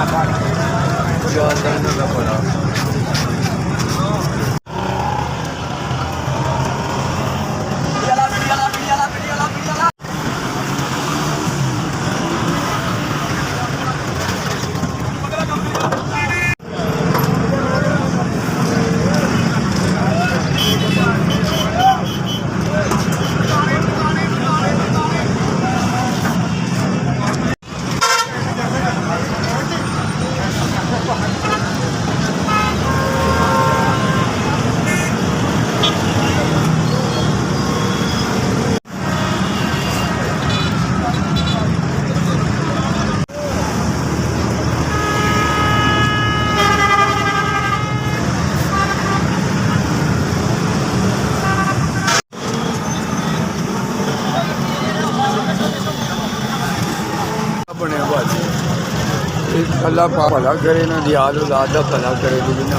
ਜ਼ਿਆਦਾ ਇਹਨਾਂ ਦਾ ਬੜਾ ਬਣਿਆ ਬਾਜੀ। ਇਹ ਅੱਲਾ ਭਲਾ ਕਰੇ ਇਹਨਾਂ ਦੀ ਆਦ ਔਲਾਦ ਦਾ ਭਲਾ ਕਰੇ ਜੀ।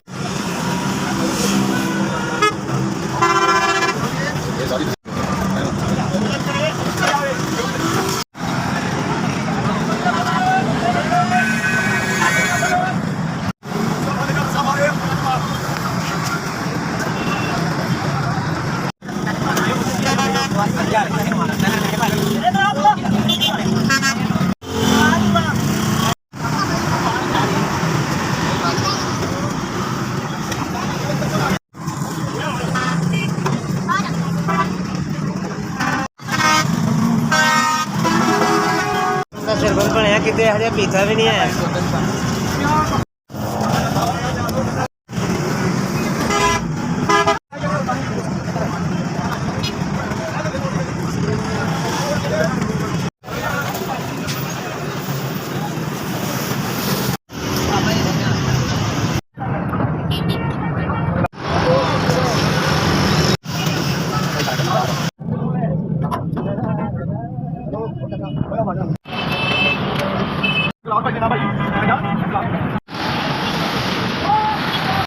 ਸਰਬਤ ਬਣਿਆ ਕਿਤੇ ਹਜੇ ਪੀਤਾ ਵੀ ਨਹੀਂ ਹੈ। ਭਾਈ